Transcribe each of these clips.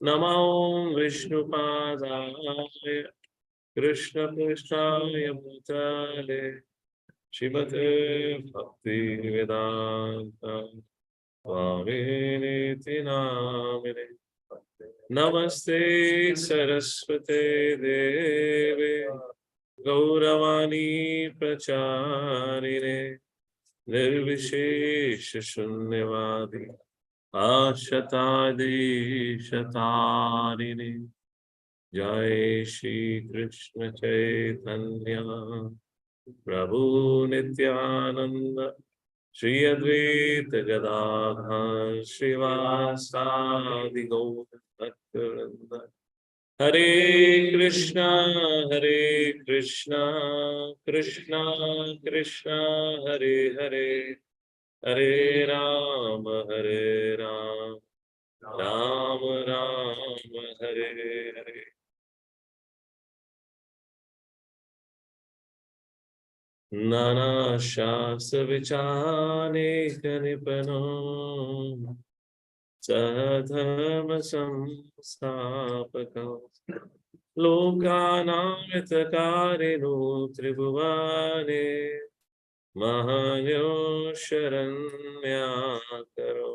नमो विष्णुपादाय कृष्णपृष्ठाय भूतले श्रीमते भक्तिवेदान्त स्वामिनिति नामिने नमस्ते सरस्वते देवे गौरवाणी प्रचारिणे निर्विशेष शून्यवादी आशतादिशतारिणे जय श्री कृष्ण चैतन्य प्रभु नित्यानंद श्री अद्वैत गदाधर श्रीवासादि गौर भक्तवृंद हरे कृष्णा कृष्णा कृष्णा हरे हरे हरे राम राम राम हरे हरे नाना शास्त्र विचारेक निपुनो सधर्म संस्थापक लोकानां हितकारिणो त्रिभुवने महयो शरण्याकरो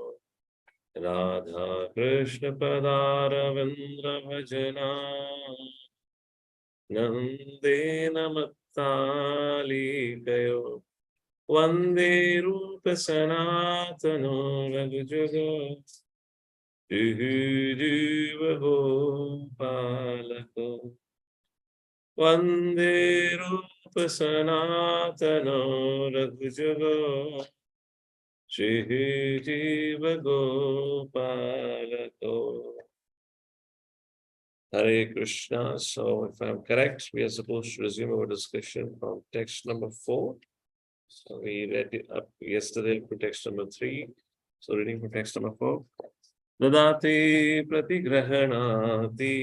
राधा कृष्ण पदारविंद्र भजना नंदेन मत्तालिकयो वंदे रूप सनातनो रघुजुगो जीव गोपालको वंदे रूप सनातनो रघुजुगो जीव गोपालको. Hare Krishna. So, if I'm correct, we are supposed to resume our discussion from text number 4. So, we read it up yesterday for text number 3. So, reading from text number 4. Dadati pratigrahanati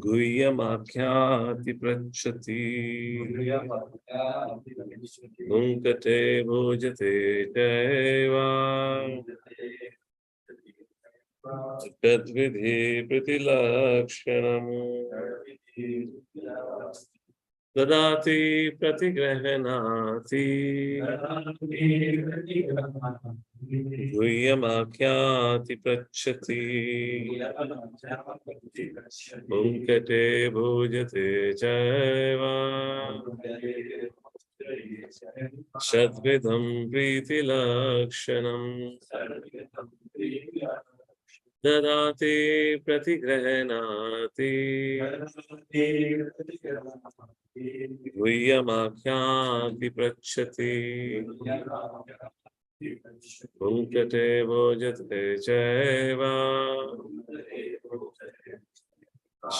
guhyamakhyaati prachati gunkate bhojate jaiva तद्विधि प्रतिलक्षणम् ददाति प्रतिगृह्णाति गुह्यमाख्याति पृच्छति भुङ्क्ते भोजते चैव षड्विधं प्रीतिलक्षणम् ददाति प्रतिगृह्णाति गुह्यमाख्याति पृच्छति भुङ्क्ते भोजते चैव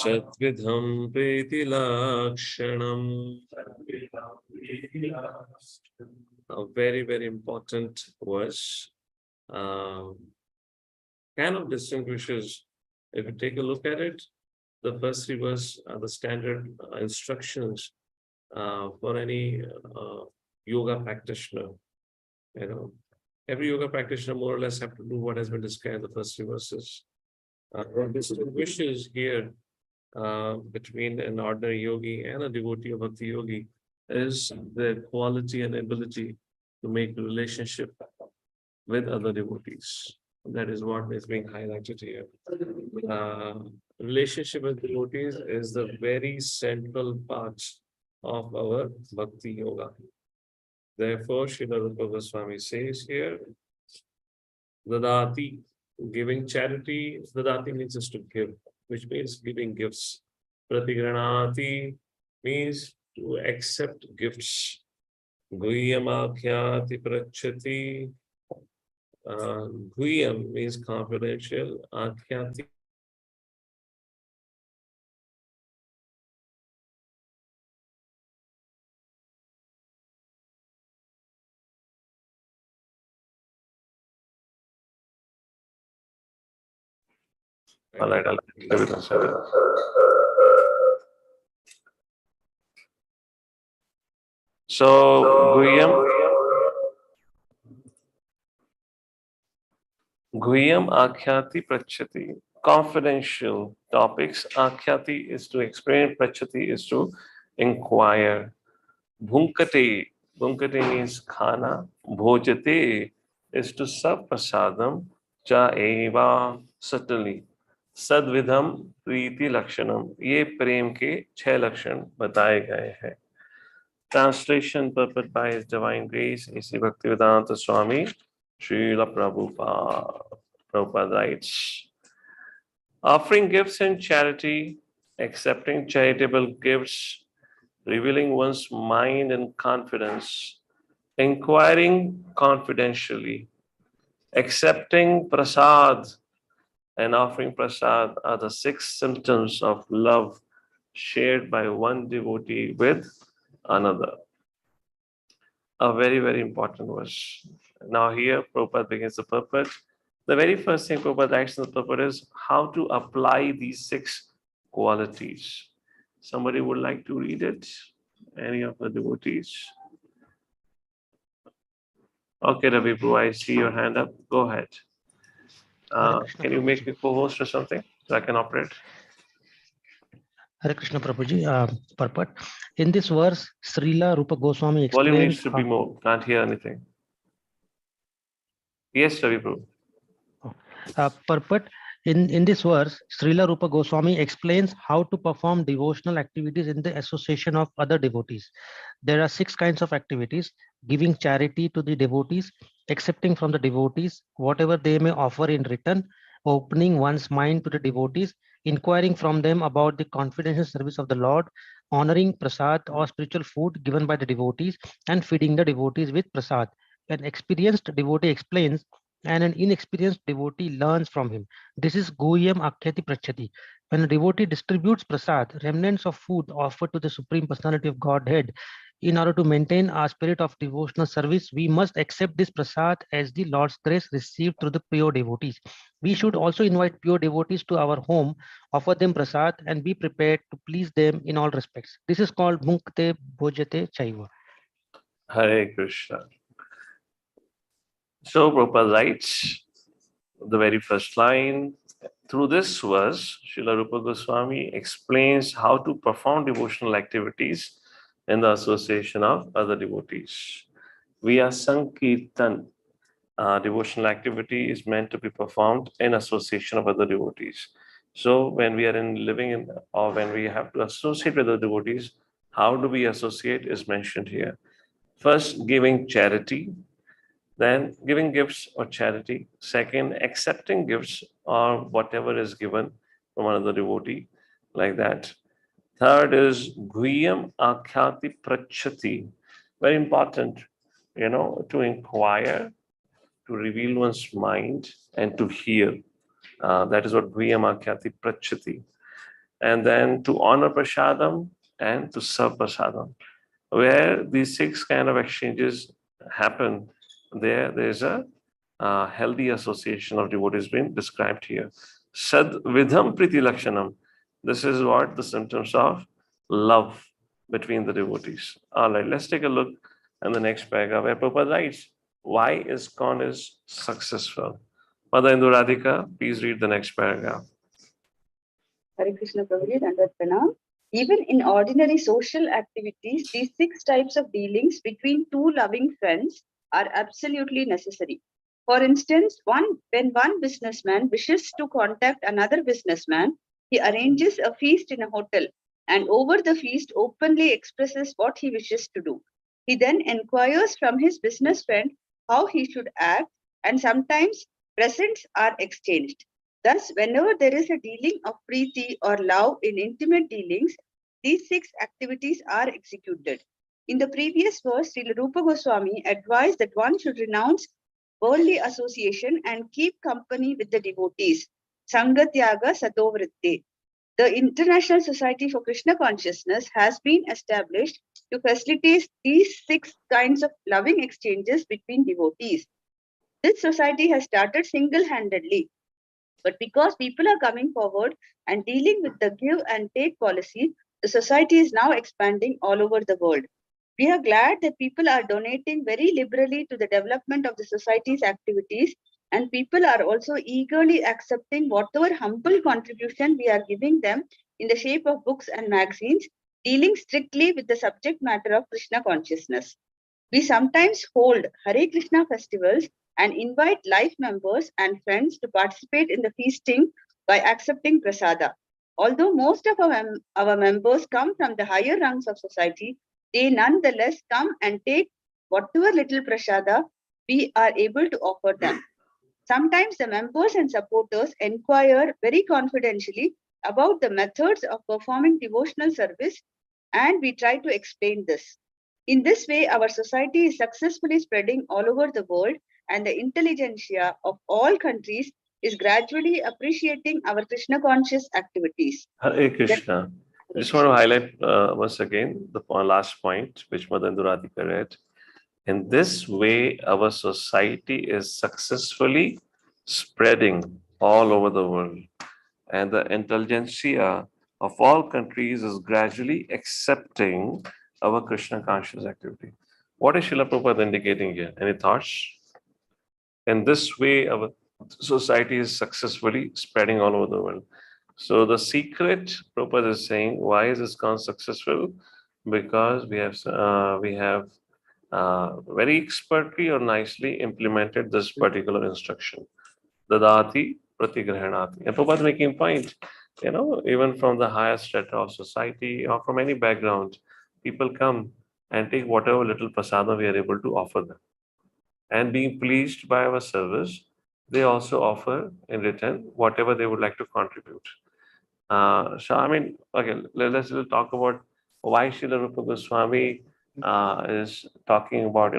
षड्विधं प्रीतिलक्षणम्. A very, very important verse. Kind of distinguishes, if you take a look at it, the first 3 verses are the standard instructions for any yoga practitioner. You know, every yoga practitioner more or less have to do what has been described in the first 3 verses. What distinguishes here between an ordinary yogi and a devotee of Bhakti Yogi is their quality and ability to make a relationship with other devotees. That is what is being highlighted here. Relationship with devotees is the very central part of our Bhakti Yoga. Therefore, Srila Rupa Goswami says here, Dadati, giving charity. Dadati means just to give, which means giving gifts. Pratigranati means to accept gifts. Guhyamakhyaati prachati. Guhyam means confidential. Akhyati So Guhyam Guhyam Akhyati Prachati. Confidential topics. Akhyati is to explain, Prachati is to inquire. Bhunkate. Bhunkate means khana. Bhojate is to serve prasadam. Cha eva, certainly. Sadvidham प्रीति लक्षणम, ये प्रेम के 6 लक्षण बताए गए हैं. Translation purport by His Divine Grace, A.C. Bhaktivedanta Swami Srila Prabhupada. Prabhupada writes, offering gifts in charity, accepting charitable gifts, revealing one's mind in confidence, inquiring confidentially, accepting prasad, and offering prasad are the 6 symptoms of love shared by one devotee with another. A very, very important verse. Now here Prabhupada begins the purport. The very first thing Prabhupada writes in the purport is how to apply these 6 qualities. Somebody would like to read it? Any of the devotees? Okay, Ravi Prabhu, I see your hand up. Go ahead. Can you make me co-host or something so I can operate? Hare Krishna Prabhuji, purport. In this verse, Srila Rupa Goswami explains... Volume needs to be more. Can't hear anything. Yes, Ravi Prabhu. Purport. In this verse, Srila Rupa Goswami explains how to perform devotional activities in the association of other devotees. There are 6 kinds of activities: giving charity to the devotees, accepting from the devotees whatever they may offer in return, opening one's mind to the devotees, inquiring from them about the confidential service of the Lord, honoring prasad or spiritual food given by the devotees, and feeding the devotees with prasad. An experienced devotee explains, and an inexperienced devotee learns from him. This is Guhyam Akhyati Prachati. When a devotee distributes prasad, remnants of food offered to the Supreme Personality of Godhead, in order to maintain our spirit of devotional service, we must accept this prasad as the Lord's grace received through the pure devotees. We should also invite pure devotees to our home, offer them prasad, and be prepared to please them in all respects. This is called Bhunkte Bhojate Chaiva. Hare Krishna. So Prabhupada writes the very first line. Through this verse, Srila Rupa Goswami explains how to perform devotional activities in the association of other devotees. Via Sankirtan, devotional activity is meant to be performed in association of other devotees. So when we are living in, or when we have to associate with the devotees, how do we associate is mentioned here. First, giving charity. Then giving gifts or charity. Second, accepting gifts or whatever is given from another devotee, like that. Third is Guhyam Akhyati Prachati. Very important, to inquire, to reveal one's mind, and to hear. That is what Guhyam Akhyati Prachati. And then to honor prasadam and to serve prasadam. Where these 6 kind of exchanges happen, there's a healthy association of devotees being described here. Sad vidham priti lakshanam. This is what the symptoms of love between the devotees. All right, let's take a look at the next paragraph where Prabhupada writes, why ISKCON is successful. Mother Indu Radhika, please read the next paragraph. Hare Krishna Prabhuji, Dandavat Pranam. Even in ordinary social activities, these 6 types of dealings between 2 loving friends are absolutely necessary. For instance, when one businessman wishes to contact another businessman, he arranges a feast in a hotel and over the feast openly expresses what he wishes to do. He then inquires from his business friend how he should act, and sometimes presents are exchanged. Thus, whenever there is a dealing of preeti or love in intimate dealings, these 6 activities are executed. In the previous verse, Srila Rupa Goswami advised that one should renounce worldly association and keep company with the devotees. Sangatyaga Satovritte. The International Society for Krishna Consciousness has been established to facilitate these 6 kinds of loving exchanges between devotees. This society has started single-handedly, but because people are coming forward and dealing with the give and take policy, the society is now expanding all over the world. We are glad that people are donating very liberally to the development of the society's activities And people are also eagerly accepting whatever humble contribution we are giving them in the shape of books and magazines, dealing strictly with the subject matter of Krishna consciousness. We sometimes hold Hare Krishna festivals and invite life members and friends to participate in the feasting by accepting prasada. Although most of our members come from the higher rungs of society, they nonetheless come and take whatever little prasada we are able to offer them. Sometimes the members and supporters inquire very confidentially about the methods of performing devotional service, and we try to explain this. In this way, our society is successfully spreading all over the world, and the intelligentsia of all countries is gradually appreciating our Krishna conscious activities. Hare Krishna. I just want to highlight once again the last point which Madan Duradika read. In this way, our society is successfully spreading all over the world, and the intelligentsia of all countries is gradually accepting our Krishna conscious activity. What is Srila Prabhupada indicating here? Any thoughts? In this way, our society is successfully spreading all over the world. So the secret, Prabhupada is saying, why is this gone successful? Because we have very expertly or nicely implemented this particular instruction. Dadati pratigrahanati. And Prabhupada making point, even from the highest strata of society or from any background, people come and take whatever little prasada we are able to offer them. And being pleased by our service, they also offer in return whatever they would like to contribute. So, I mean, okay, let's talk about why Srila Rupa Goswami is talking about,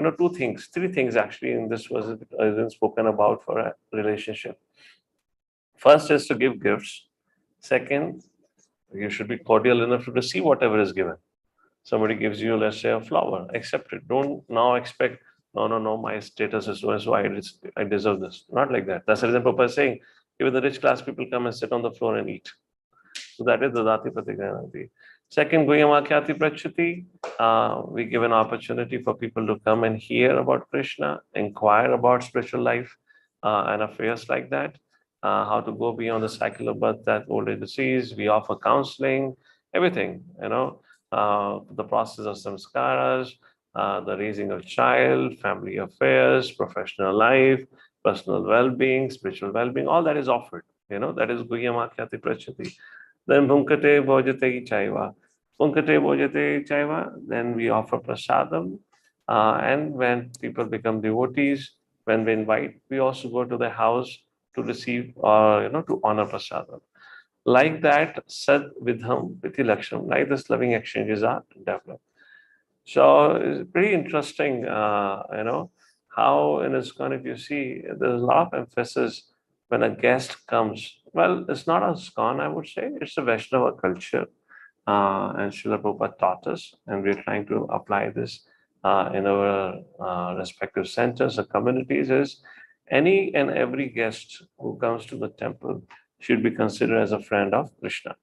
three things actually in this was been spoken about for a relationship. First is to give gifts. Second, you should be cordial enough to receive whatever is given. Somebody gives you, let's say, a flower, accept it. Don't now expect, no, my status is so and so, I deserve this. Not like that. That's the reason Papa is saying, even the rich class people come and sit on the floor and eat. So that is the Dati Pratigranati. Second, Guyamakyati Prachati, we give an opportunity for people to come and hear about Krishna, inquire about spiritual life and affairs like that, how to go beyond the cycle of birth, death, old age, disease. We offer counseling, everything, the process of samskaras, the raising of child, family affairs, professional life, personal well-being, spiritual well-being, all that is offered. That is Guyamakyati Prachati. Then Bhunkate Bhojate Chaiva. Bhunkate Bhojate Chaiva, then we offer prasadam. And when people become devotees, when we invite, we also go to the house to receive to honor prasadam. Like that, Sad Vidham Piti Laksham, like this loving exchanges are developed. So it's pretty interesting, how in ISKCON, if you see, there's a lot of emphasis when a guest comes. Well, it's not a ISKCON, I would say, it's a Vaishnava culture. And Srila Prabhupada taught us, and we're trying to apply this in our respective centers or communities, is any and every guest who comes to the temple should be considered as a friend of Krishna.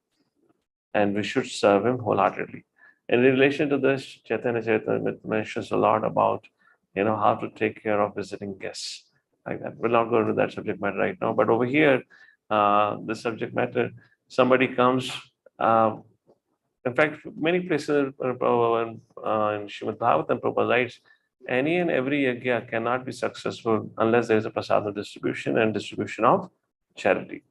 And we should serve him wholeheartedly. In relation to this, Chaitanya Charitamrita mentions a lot about, how to take care of visiting guests like that. We'll not go into that subject matter right now, but over here, the subject matter, somebody comes, in fact, many places in Srimad Bhagavatam, Prabhupada writes, any and every yajna cannot be successful unless there is a prasada distribution and distribution of charity.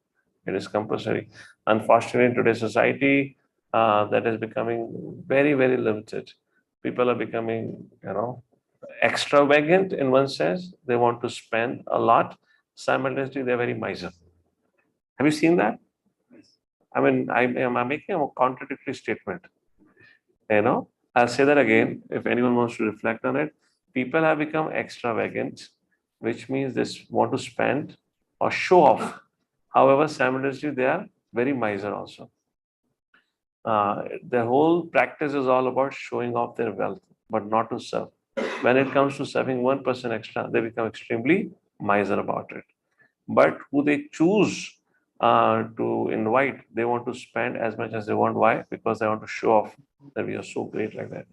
It is compulsory. Unfortunately, in today's society, that is becoming very, very limited. People are becoming, extravagant in one sense. They want to spend a lot. Simultaneously, they're very miser. Have you seen that? I mean, I'm making a contradictory statement. I'll say that again. If anyone wants to reflect on it, people have become extravagant, which means they want to spend or show off. However, simultaneously, they are very miser also. The whole practice is all about showing off their wealth, but not to serve. When it comes to serving one person extra, they become extremely miser about it. But who they choose to invite, they want to spend as much as they want. Why? Because they want to show off that we are so great like that.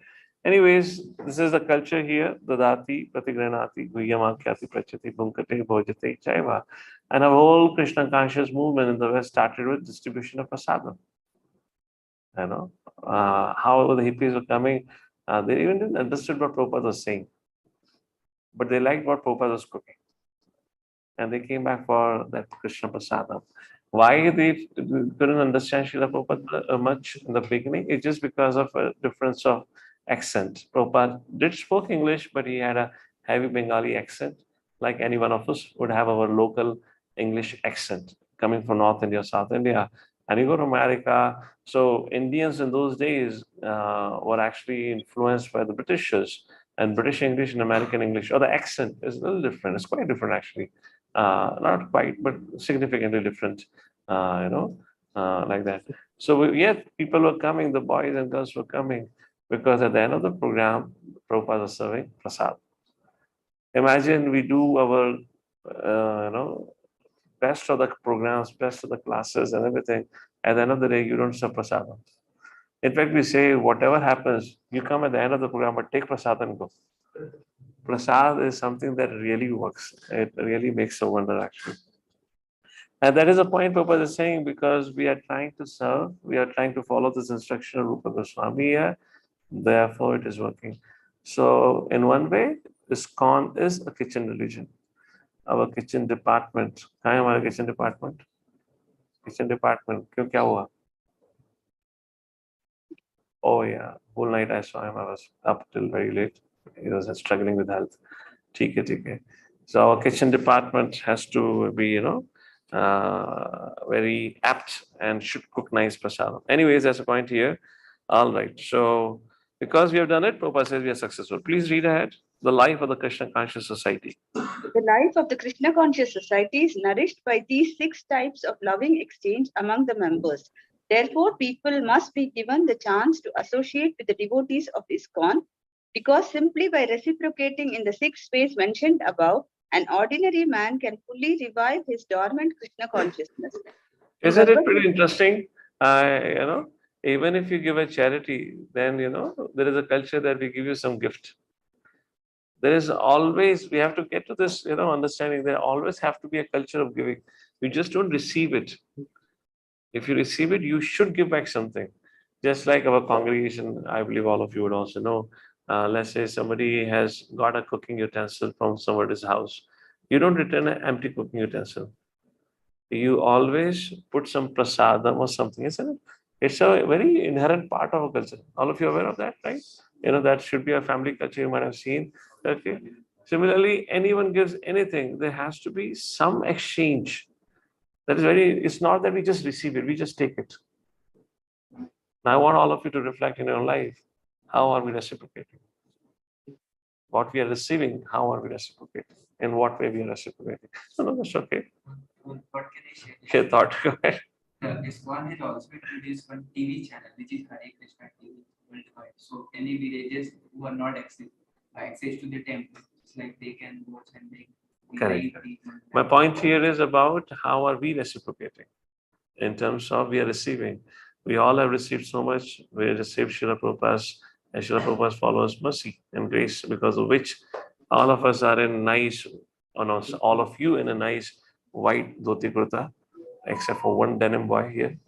Anyways, this is the culture here. Dadati, Pratigranati, Guyamankyati, Prachati, Bunkate, Bhojate, Chaiva. And our whole Krishna conscious movement in the West started with distribution of prasadam. You know, how the hippies were coming, they even didn't understand what Prabhupada was saying, but they liked what Prabhupada was cooking. And they came back for that Krishna prasadam. Why they couldn't understand Srila Prabhupada much in the beginning? It's just because of a difference of accent. Prabhupada did spoke English, but he had a heavy Bengali accent, like any one of us would have our local English accent coming from North India, South India. And you go to America, so Indians in those days were actually influenced by the Britishers, and British English and American English, or the accent is a little different. It's quite different actually. Not quite, but significantly different, like that. So yet people were coming, the boys and girls were coming, because at the end of the program, Prabhupada was serving prasad. Imagine we do our, best of the programs, best of the classes and everything. At the end of the day, you don't serve prasad. In fact, we say whatever happens, you come at the end of the program, but take prasad and go. Prasad is something that really works. It really makes a wonder, actually. And that is a point Prabhupada is saying, because we are trying to serve, we are trying to follow this instruction of Rupa Goswami here, therefore it is working. So, in one way, ISKCON is a kitchen religion. Our kitchen department. Kya hai hamara kitchen department? Kitchen department. Kyun kya hua? Oh yeah, whole night I saw him. I was up till very late. He was struggling with health. ठीक है. So our kitchen department has to be, very apt and should cook nice prasadam. Anyways, that's a point here. All right. So because we have done it, Prabhupada says we are successful. Please read ahead. The life of the Krishna conscious society. The life of the Krishna conscious society is nourished by these 6 types of loving exchange among the members. Therefore, people must be given the chance to associate with the devotees of ISKCON, because simply by reciprocating in the 6 ways mentioned above, an ordinary man can fully revive his dormant Krishna consciousness. Isn't it pretty interesting? Even if you give a charity, then, there is a culture that we give you some gift. There is always, we have to get to this, understanding, there always have to be a culture of giving. You just don't receive it. If you receive it, you should give back something. Just like our congregation, I believe all of you would also know. Let's say somebody has got a cooking utensil from somebody's house. You don't return an empty cooking utensil. You always put some prasadam or something, isn't it? It's a very inherent part of our culture. All of you are aware of that, right? That should be a family culture, you might have seen. Okay. Similarly, anyone gives anything, there has to be some exchange. That is it's not that we just receive it, we just take it. Now I want all of you to reflect in your life. How are we reciprocating? What we are receiving, how are we reciprocating? In what way we are reciprocating? No, that's okay. What can I share? Your thought, go ahead. ISKCON has also introduced one TV channel, which is Hare Krishna TV worldwide. So any villages who are not access to the temple, it's like they can watch and make. Correct. My point here is about how are we reciprocating in terms of we are receiving. We all have received so much. We received Srila Prabhupada's and Srila Prabhupada's followers mercy and grace, because of which all of us are in nice, all of you in a nice white dhoti kurta, except for one denim boy here.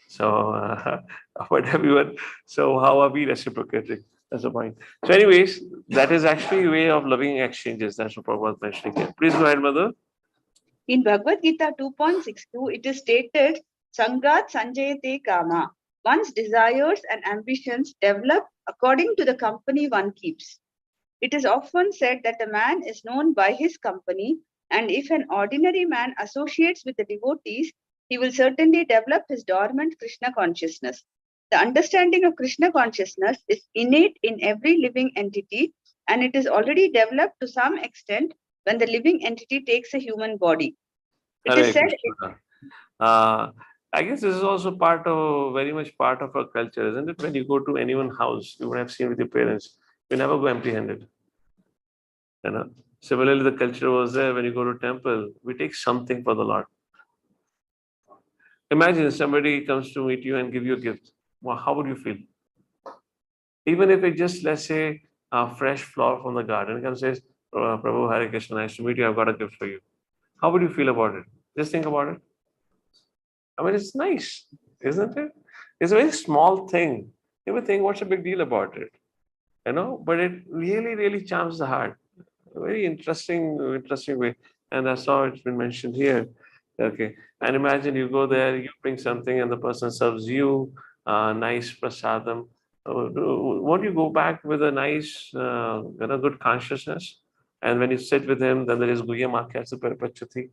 So, but everyone, so how are we reciprocating? That's the point. So, anyways, that is actually a way of loving exchanges. That's what Prabhupada is mentioning here. Please go ahead, Mother. In Bhagavad Gita 2.62, it is stated, Sangat Sanjayate Kama. One's desires and ambitions develop according to the company one keeps. It is often said that a man is known by his company, and if an ordinary man associates with the devotees, he will certainly develop his dormant Krishna consciousness. The understanding of Krishna consciousness is innate in every living entity, and it is already developed to some extent when the living entity takes a human body. It is said. I guess this is also very much part of our culture, isn't it? When you go to anyone's house, you would have seen with your parents, you never go empty-handed. Similarly, the culture was there when you go to temple, we take something for the Lord. Imagine somebody comes to meet you and give you a gift. Well, how would you feel? Even if it just, let's say, a fresh flower from the garden comes says, Prabhu Hare Krishna, nice to meet you. I've got a gift for you. How would you feel about it? Just think about it. I mean, it's nice, isn't it? It's a very small thing. You would think, what's a big deal about it? But it really, really charms the heart. A very interesting way. And I saw it's been mentioned here. Okay. And imagine you go there, you bring something, and the person serves you nice prasadam. Won't you go back with a nice, good consciousness? And when you sit with him, then there is Guya Makyatsu Paripachati.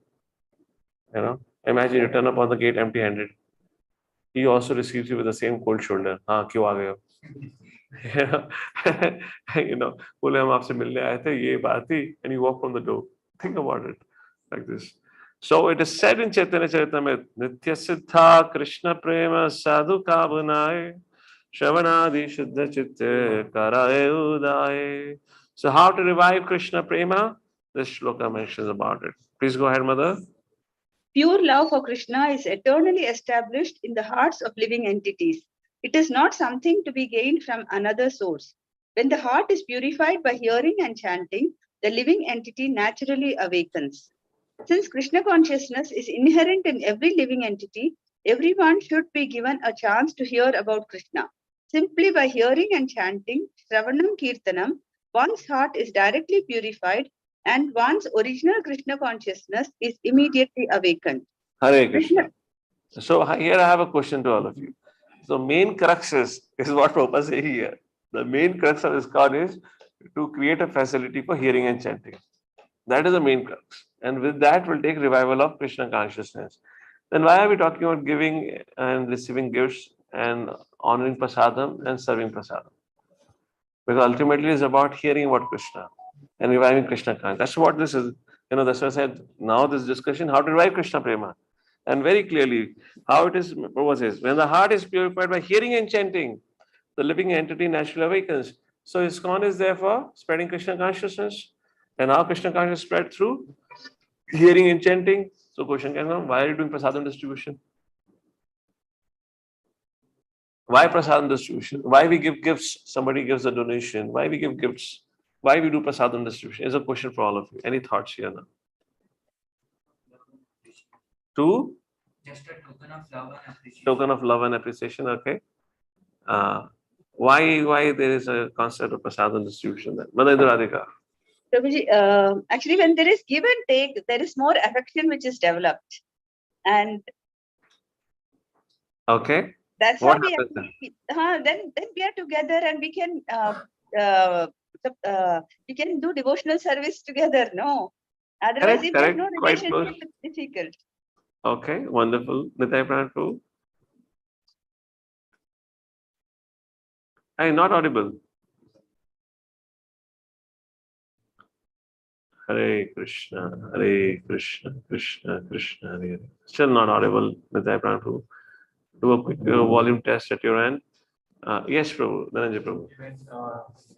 Imagine you turn up on the gate empty-handed. He also receives you with the same cold shoulder. हाँ क्यों आ गए हो? बोले हम आपसे मिलने आए थे ये बात थी, and you walk from the door. Think about it like this. So it is said in Chaitanya Charitamrita, Nitya Siddha Krishna Prema Sadhu Kabunai Shravanadi Shuddha Chitte Karaye Udaye. So how to revive Krishna Prema? This shloka mentions about it. Please go ahead, Mother. Pure love for Krishna is eternally established in the hearts of living entities. It is not something to be gained from another source. When the heart is purified by hearing and chanting, the living entity naturally awakens. Since Krishna consciousness is inherent in every living entity, everyone should be given a chance to hear about Krishna. Simply by hearing and chanting Shravanam Kirtanam, one's heart is directly purified and one's original Krishna consciousness is immediately awakened. Hare Krishna. So here I have a question to all of you. So main crux is what Prabhupada says here. The main crux of ISKCON is to create a facility for hearing and chanting. That is the main crux. And with that, we'll take revival of Krishna consciousness. Then why are we talking about giving and receiving gifts and honoring prasadam and serving prasadam? Because ultimately it's about hearing about Krishna and reviving Krishna consciousness. That's what this is. That's why I said now this discussion, how to revive Krishna Prema. And very clearly, how it is, Prabhupada says, when the heart is purified by hearing and chanting, the living entity naturally awakens. So ISKCON is therefore spreading Krishna consciousness. And how Krishna consciousness spread through hearing and chanting. So question can come, why are you doing prasadam distribution? Why prasadam distribution? Why we give gifts? Somebody gives a donation. Why we give gifts? Why we do prasadam distribution? Is a question for all of you. Any thoughts here now? To? Just a token of love and appreciation. Token of love and appreciation, okay. Why there is a concept of prasadam distribution then? Madan Sundar. Prabhuji, actually, when there is give and take, there is more affection which is developed. And okay. That's what why then we are together and we can do devotional service together. No, otherwise if there's no relationship, it's difficult. Okay, wonderful. Nitai Pranpu. I'm not audible. Hare Krishna, Krishna Krishna, Hare Hare. Still not audible, Nitai Pranpu. Do a quick volume test at your end. Yes, Prabhu, Dhananjay Prabhu. When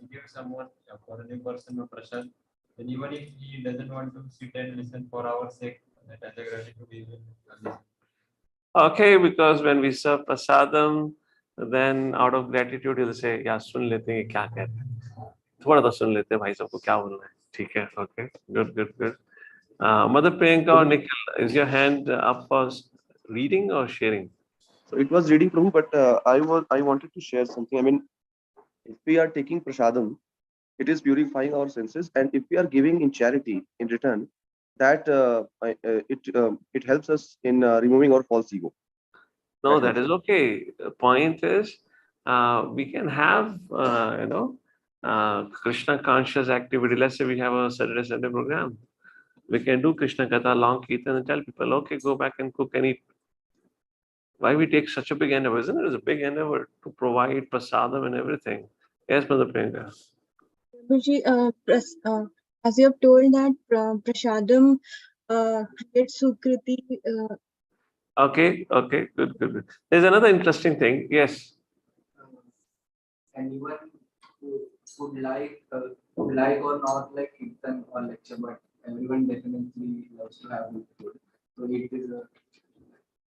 we give someone, for a new person a prasad, then even if he doesn't want to sit and listen for our sake, that as a gratitude we will listen. Okay, because when we serve prasadam, then out of gratitude he'll say, yeah, sun lete hain, kya keh rahe hain. Thoda to sun lete hain, bhai sabko kya bolna hai. Theek hai, okay, good. Mother Priyanka or Nikhil, is your hand up for reading or sharing? So it was reading, Prabhu, but I wanted to share something. I mean, if we are taking prasadam, it is purifying our senses, and if we are giving in charity in return, that it helps us in removing our false ego. No, that is okay. The point is, we can have Krishna conscious activity. Let's say we have a Saturday Sunday program. We can do Krishna Katha, long Kirtan, and tell people, okay, go back and cook and eat. Why we take such a big endeavor? Isn't it? It's a big endeavor to provide prasadam and everything. Yes, Mother Priyanka. As you have told that prasadam creates sukriti. Okay, good. There's another interesting thing. Yes. Anyone who would like or not like kirtan or lecture, but everyone definitely loves to have good food. So it is a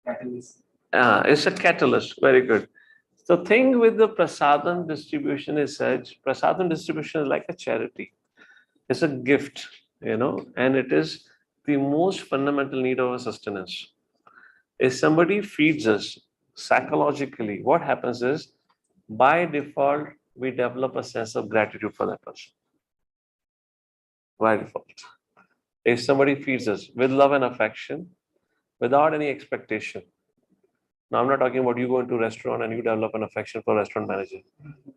catalyst. It's a catalyst. Very good. The thing with the prasadam distribution is such, prasadam distribution is like a charity. It's a gift, and it is the most fundamental need of our sustenance. If somebody feeds us psychologically, what happens is by default, we develop a sense of gratitude for that person. By default. If somebody feeds us with love and affection, without any expectation. Now, I'm not talking about you go into a restaurant and you develop an affection for a restaurant manager.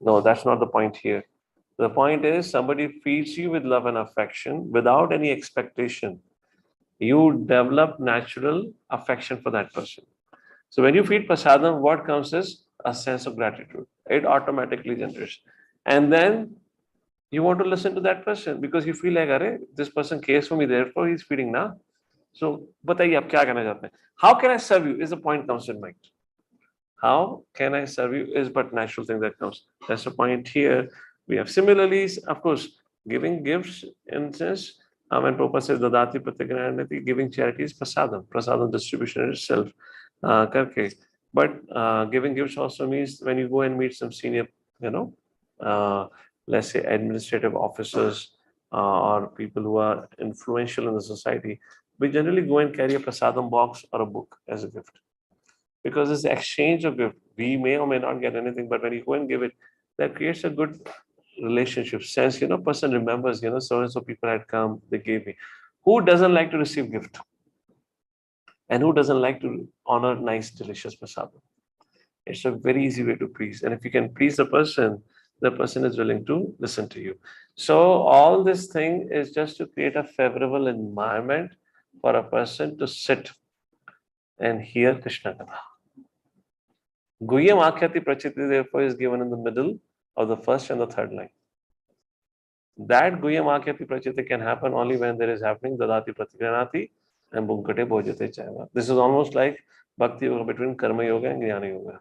No, that's not the point here. The point is somebody feeds you with love and affection without any expectation. You develop natural affection for that person. So when you feed prasadam, what comes is a sense of gratitude. It automatically generates. And then you want to listen to that person because you feel like, Arey, this person cares for me, therefore he's feeding now. So, बताइए आप क्या कहना चाहते हैं? How can I serve you is the point comes in mind. How can I serve you is but natural thing that comes. That's the point here. We have similarly, of course, giving gifts in sense. When Prabhupada says dadati pratigranati, giving charity is prasadam distribution itself. Karke. But giving gifts also means when you go and meet some senior, let's say administrative officers or people who are influential in the society, we generally go and carry a prasadam box or a book as a gift. Because it's the exchange of gift. We may or may not get anything, but when you go and give it, that creates a good relationship sense. Person remembers, so and so people had come, they gave me. Who doesn't like to receive gift? And who doesn't like to honor nice, delicious prasadam? It's a very easy way to please. And if you can please the person is willing to listen to you. So all this thing is just to create a favorable environment for a person to sit and hear Krishna Katha. Guhyam Akhyati Prachiti therefore is given in the middle of the first and the third line. That Guhyam Akhyati Prachiti can happen only when there is happening Dadati Pratigranati and Bunkate Bhojate Chaiva. This is almost like Bhakti Yoga between Karma Yoga and Jnana Yoga.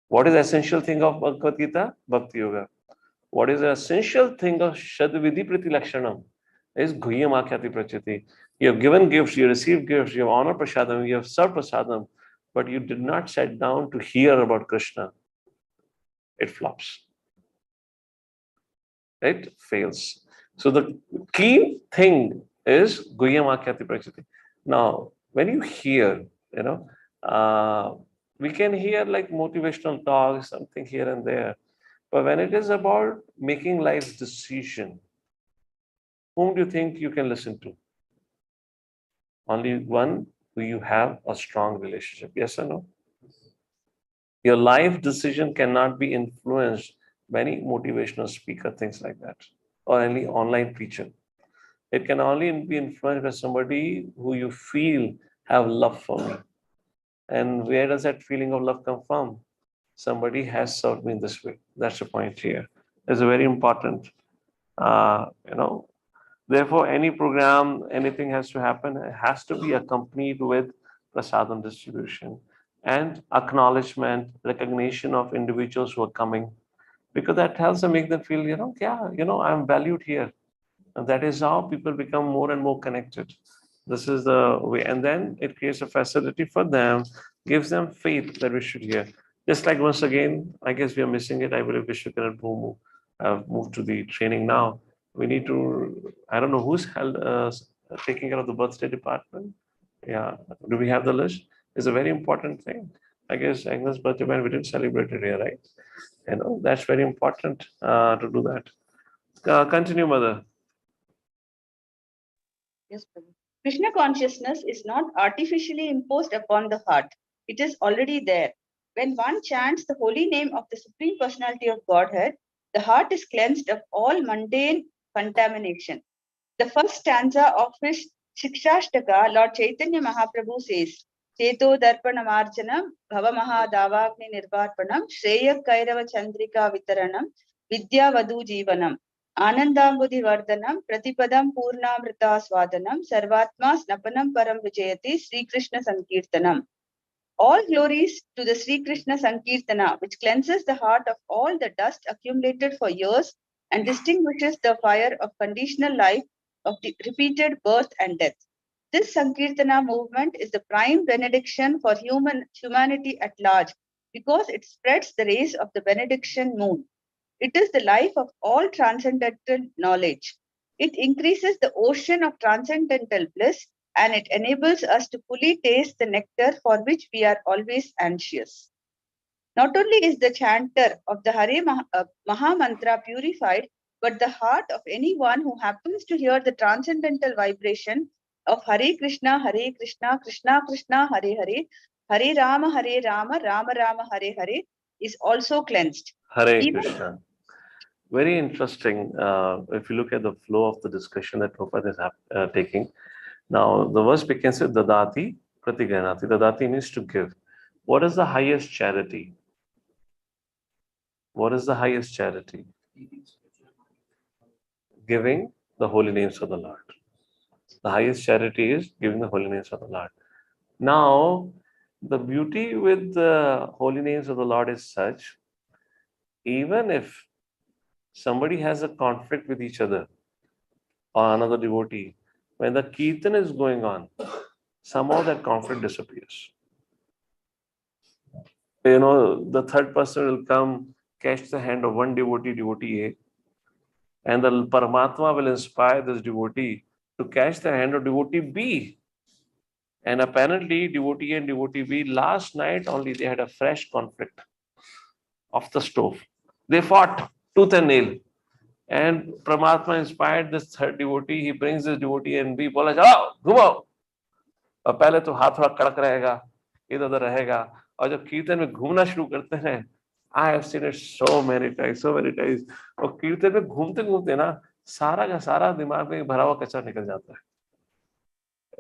What is the essential thing of Bhagavad Gita? Bhakti Yoga. What is the essential thing of Shadvidhi Pratilakshanam? Is Guhyam Akhyati Prachiti. You have given gifts, you received gifts, you have honored prasadam, you have served prasadam, but you did not sit down to hear about Krishna. It flops. It fails. So the key thing is Guhyam Akhyati Prachiti. Now, when you hear, we can hear like motivational talks, something here and there. But when it is about making life decision, whom do you think you can listen to? Only one who you have a strong relationship. Yes or no? Your life decision cannot be influenced by any motivational speaker, things like that, or any online preacher. It can only be influenced by somebody who you feel have love for me. And where does that feeling of love come from? Somebody has served me in this way. That's the point here. It's very important. Therefore, any program, anything has to happen, it has to be accompanied with prasadam distribution and acknowledgement, recognition of individuals who are coming, because that helps them make them feel, I'm valued here. And that is how people become more and more connected. This is the way. And then it creates a facility for them, gives them faith that we should hear. Just like once again, I guess we are missing it. I believe Vishwakan and Bhumu have moved to the training now. We need to, I don't know who's taking care of the birthday department. Yeah, do we have the list? It's a very important thing. I guess Agnes' birthday, when we didn't celebrate it here, right? That's very important to do that. Continue, Mother. Yes, Prabhu. Krishna consciousness is not artificially imposed upon the heart. It is already there. When one chants the holy name of the Supreme Personality of Godhead, the heart is cleansed of all mundane contamination. The first stanza of his Shikshashtaka, Lord Chaitanya Mahaprabhu says, Cheto Darpanamarjanam, Bhavamaha Davagni Nirvarpanam, Shreya Kairava Chandrika Vitaranam, Vidya Vadu Jivanam, Anandambudhi Vardhanam, Pratipadam Purnamrita Swadanam, Sarvatma Snapanam Param Vijayati, Sri Krishna Sankirtanam. All glories to the Sri Krishna Sankirtana, which cleanses the heart of all the dust accumulated for years and distinguishes the fire of conditional life of the repeated birth and death. This Sankirtana movement is the prime benediction for humanity at large, because it spreads the rays of the benediction moon. It is the life of all transcendental knowledge. It increases the ocean of transcendental bliss, and it enables us to fully taste the nectar for which we are always anxious. Not only is the chanter of the Maha Mantra purified, but the heart of anyone who happens to hear the transcendental vibration of Hare Krishna, Krishna Krishna, Hare Hare, Hare Rama, Rama Rama, Hare Hare is also cleansed. Hare Even- Krishna. Very interesting. If you look at the flow of the discussion that Prabhupada is taking. Now, the verse begins with Dadati Pratigranati. Dadati means to give. What is the highest charity? What is the highest charity? Giving the holy names of the Lord. The highest charity is giving the holy names of the Lord. Now, the beauty with the holy names of the Lord is such, even if somebody has a conflict with each other or another devotee, when the kirtan is going on, somehow that conflict disappears. You know, the third person will come, catch the hand of one devotee, devotee A, and the Paramatma will inspire this devotee to catch the hand of devotee B. And apparently, devotee A and devotee B, last night only they had a fresh conflict off the stove. They fought tooth and nail. And Paramatma inspired this third devotee. He brings this devotee and B, बोला जाओ घुमाओ. और पहले तो हाथ थोड़ा कड़क रहेगा, इधर उधर रहेगा, और जब कीर्तन में घूमना शुरू करते हैं, I have seen it so many times. और कीर्तन में घूमते घूमते ना सारा का सारा दिमाग में भरा हुआ कचरा निकल जाता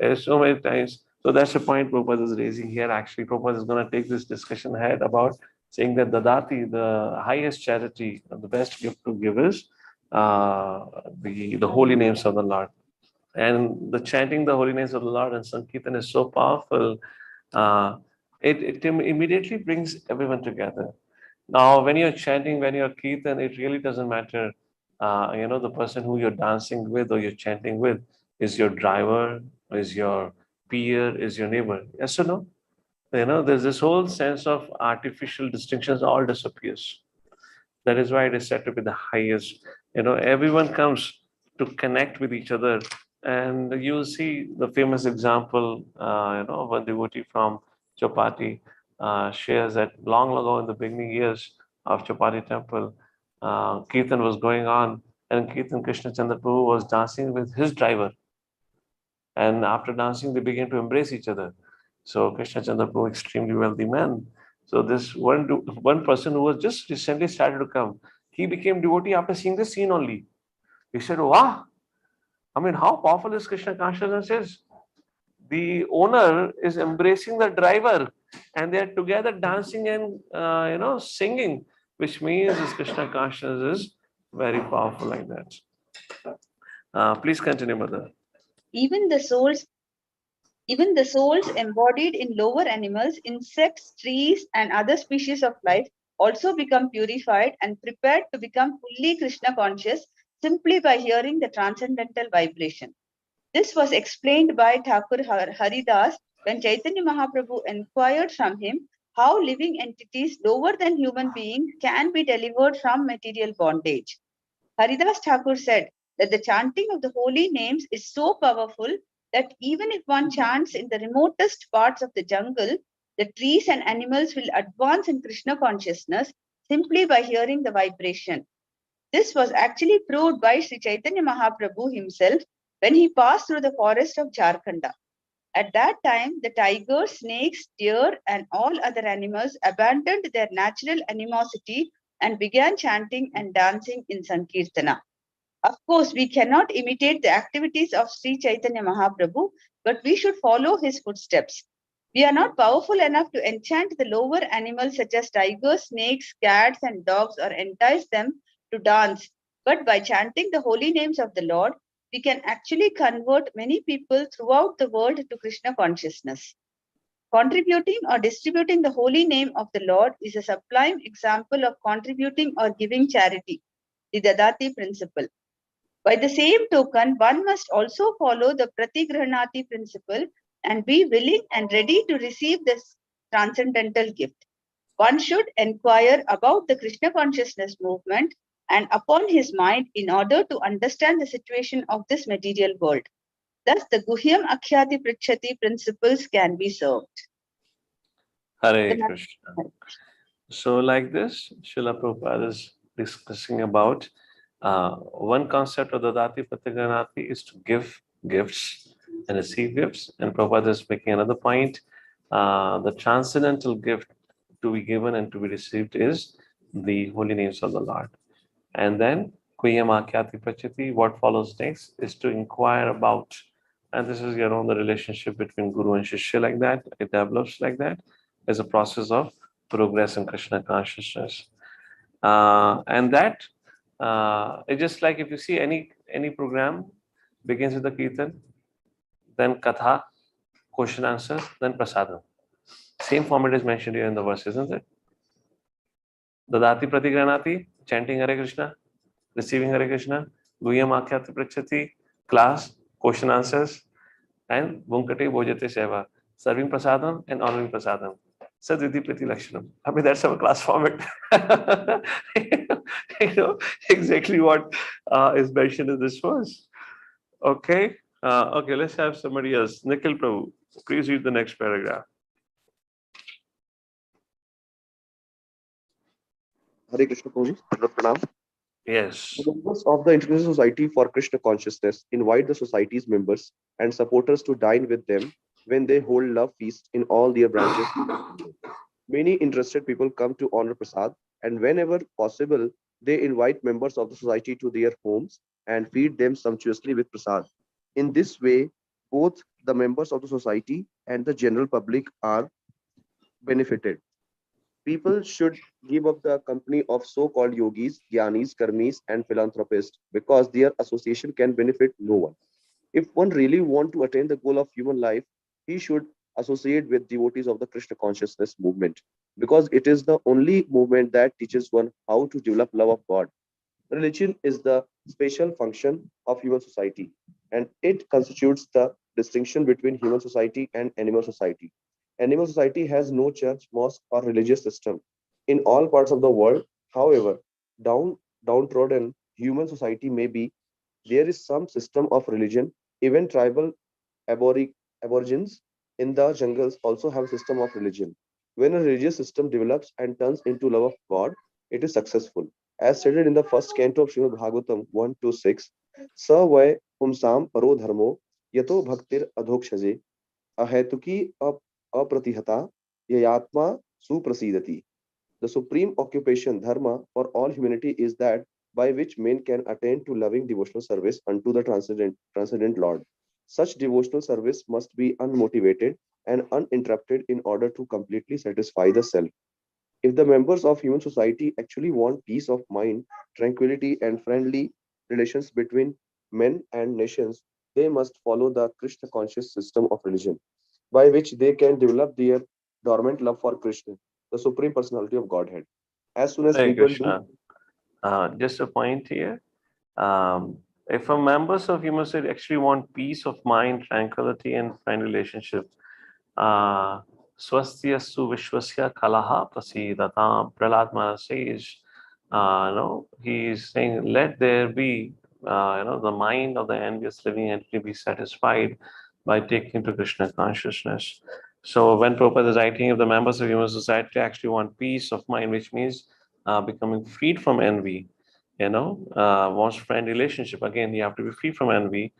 है. So many times. So that's the point Prabhupada is raising here. Actually, Prabhupada is going to take this discussion ahead about saying that Dadati, the highest charity, the best gift to give is the holy names of the Lord. And the chanting the holy names of the Lord and Sankirtan is so powerful. It immediately brings everyone together. Now, when you're chanting, when you're Kirtan, it really doesn't matter, the person who you're dancing with or you're chanting with is your driver, is your peer, is your neighbor. Yes or no? There's this whole sense of artificial distinctions all disappears. That is why it is said to be the highest. Everyone comes to connect with each other. And you'll see the famous example, of a devotee from Chopati shares that long ago in the beginning years of Chopati temple, Kirtan was going on, and Kirtan Krishna Chandra Prabhu was dancing with his driver. And after dancing, they began to embrace each other. So Krishna Chandra Prabhu, extremely wealthy man. So this one person who was just recently started to come, he became devotee after seeing this scene only. He said, wow, I mean, how powerful is Krishna consciousness is? The owner is embracing the driver and they are together dancing and, singing, which means this Krishna consciousness is very powerful like that. Please continue, Mother. Even the souls embodied in lower animals, insects, trees, and other species of life also become purified and prepared to become fully Krishna conscious simply by hearing the transcendental vibration. This was explained by Thakur Haridas when Chaitanya Mahaprabhu inquired from him how living entities lower than human beings can be delivered from material bondage. Haridas Thakur said that the chanting of the holy names is so powerful that even if one chants in the remotest parts of the jungle, the trees and animals will advance in Krishna consciousness simply by hearing the vibration. This was actually proved by Sri Chaitanya Mahaprabhu himself when he passed through the forest of Jharkhanda. At that time, the tigers, snakes, deer, and all other animals abandoned their natural animosity and began chanting and dancing in Sankirtana. Of course, we cannot imitate the activities of Sri Chaitanya Mahaprabhu, but we should follow his footsteps. We are not powerful enough to enchant the lower animals such as tigers, snakes, cats, and dogs or entice them to dance. But by chanting the holy names of the Lord, we can actually convert many people throughout the world to Krishna consciousness. Contributing or distributing the holy name of the Lord is a sublime example of contributing or giving charity, the Dadati principle. By the same token, one must also follow the Pratigrahanati principle and be willing and ready to receive this transcendental gift. one should inquire about the Krishna consciousness movement and upon his mind in order to understand the situation of this material world. Thus, the Guhyam Akhyati Prichyati principles can be served. Hare Krishna. So like this, Srila Prabhupada is discussing about one concept of Dadati Pratigranati is to give gifts and receive gifts. And Prabhupada is making another point. The transcendental gift to be given and to be received is the holy names of the Lord. And then Kuyamakyati Pachati, what follows next is to inquire about, and this is the relationship between Guru and Shishya like that. It develops like that as a process of progress in Krishna consciousness. And that it's just like if you see any program begins with the Kirtan, then Katha, question answers, then Prasadam. Same format is mentioned here in the verse, isn't it? Dadati Pratigranati, chanting Hare Krishna, receiving Hare Krishna, Guhyam Akhyati Prichyati, class, question answers, and Vunkate Bhojate Seva, serving Prasadam and honoring Prasadam. Sadviti Priti Lakshanam. I mean, that's our class format. Exactly what is mentioned in this verse. Okay. Okay, let's have somebody else. Nikhil Prabhu, please read the next paragraph. Hare Krishna Prabhuji, Pranam. Yes. The members of the International Society for Krishna Consciousness invite the society's members and supporters to dine with them when they hold love feasts in all their branches. Many interested people come to honor Prasad, and whenever possible, they invite members of the society to their homes and feed them sumptuously with Prasad. In this way, both the members of the society and the general public are benefited. People should give up the company of so-called yogis, gyanis, karmis, and philanthropists because their association can benefit no one. If one really want to attain the goal of human life, he should associate with devotees of the Krishna consciousness movement because it is the only movement that teaches one how to develop love of God. Religion is the special function of human society, and it constitutes the distinction between human society and animal society. Animal society has no church, mosque, or religious system. In all parts of the world, however, downtrodden human society may be, there is some system of religion. Even tribal aborigines in the jungles also have a system of religion. When a religious system develops and turns into love of God, it is successful. As stated in the first canto of Srimad Bhagavatam 1-6, Sa vai pumsam paro dharmo yato bhaktir adhokshaje ahetuki apratihata yayatma suprasidati. The supreme occupation, dharma, for all humanity is that by which men can attain to loving devotional service unto the transcendent Lord. Such devotional service must be unmotivated and uninterrupted in order to completely satisfy the self. If the members of human society actually want peace of mind, tranquility, and friendly relations between men and nations, they must follow the Krishna conscious system of religion, by which they can develop their dormant love for Krishna, the Supreme Personality of Godhead. As soon as Hare people Krishna. do, Just a point here. If a members of human society actually want peace of mind, tranquility, and friend relationship, swasthya su vishwasya kalaha prasidata. Prahlad Maharaj says, he is saying, let there be, the mind of the envious living entity be satisfied by taking to Krishna consciousness. So when Prabhupada is writing, if the members of human society actually want peace of mind, which means becoming freed from envy, wants friend relationship. Again, you have to be free from envy.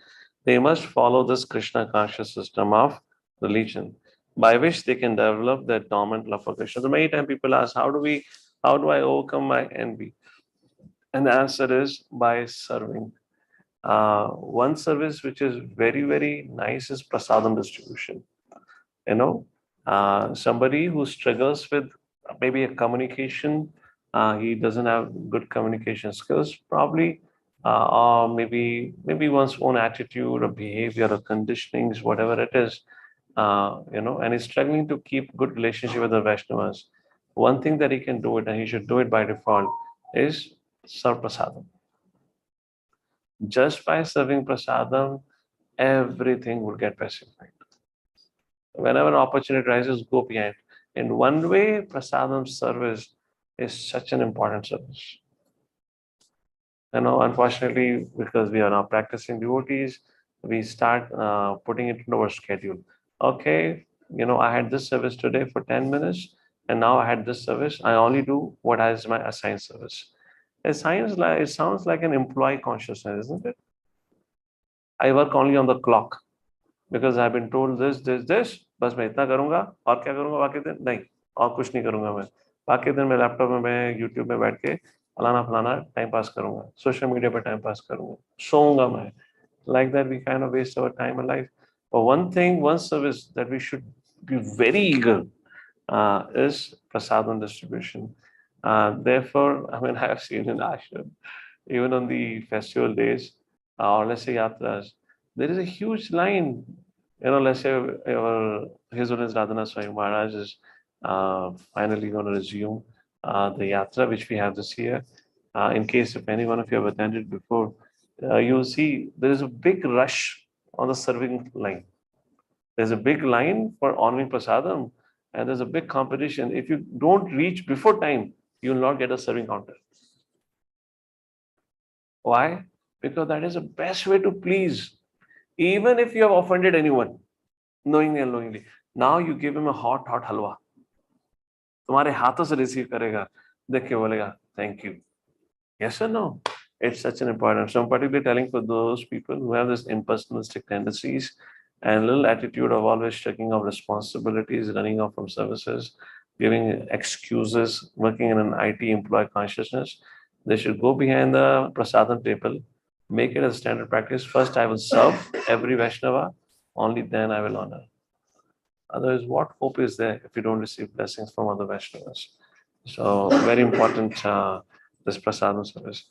They must follow this Krishna conscious system of religion, by which they can develop that dormant love for Krishna. So many times people ask, how do I overcome my envy? And the answer is by serving. One service which is very, very nice is prasadam distribution. Somebody who struggles with maybe a communication, he doesn't have good communication skills, probably, or maybe one's own attitude or behavior or conditionings, whatever it is, and he's struggling to keep good relationship with the Vaishnavas. One thing that he can do it, and he should do it by default, is serve prasadam. Just by serving prasadam, everything will get pacified. Whenever an opportunity arises, go behind. In one way, prasadam service is such an important service. Unfortunately, because we are now practicing devotees, we start putting it into our schedule. Okay, I had this service today for 10 minutes, and now I had this service. I only do what is my assigned service. It sounds like an employee consciousness, isn't it? I work only on the clock because I've been told this. बस मैं इतना करूँगा और क्या करूँगा बाकी दिन नहीं और कुछ नहीं करूँगा मैं बाकी दिन मैं लैपटॉप में मैं यूट्यूब में बैठ के फलाना टाइम पास करूँगा सोशल मीडिया पे टाइम पास करूँगा सोऊंगा मैं like that we kind of waste our time and life. But one service that we should be very eager is prasadam distribution. Therefore, I mean, I have seen in ashram, even on the festival days, or let's say yatras, there is a huge line. Let's say His Holiness Radhana Swami Maharaj is finally going to resume the yatra, which we have this year. In case if any one of you have attended before, you'll see there is a big rush on the serving line. There's a big line for honoring prasadam, and there's a big competition. If you don't reach before time, you will not get a serving counter. Why? Because that is the best way to please. Even if you have offended anyone, knowingly and unknowingly, now you give him a hot halwa. तुम्हारे हाथों से receive करेगा, देख के बोलेगा, thank you. Yes or no? It's such an important. So I'm particularly telling for those people who have this impersonalistic tendencies and little attitude of always checking off responsibilities, running off from services, giving excuses, working in an IT employee consciousness. They should go behind the prasadam table, make it a standard practice. First, I will serve every Vaishnava, only then I will honor. Otherwise, what hope is there if you don't receive blessings from other Vaishnavas? So, very important, this prasadam service.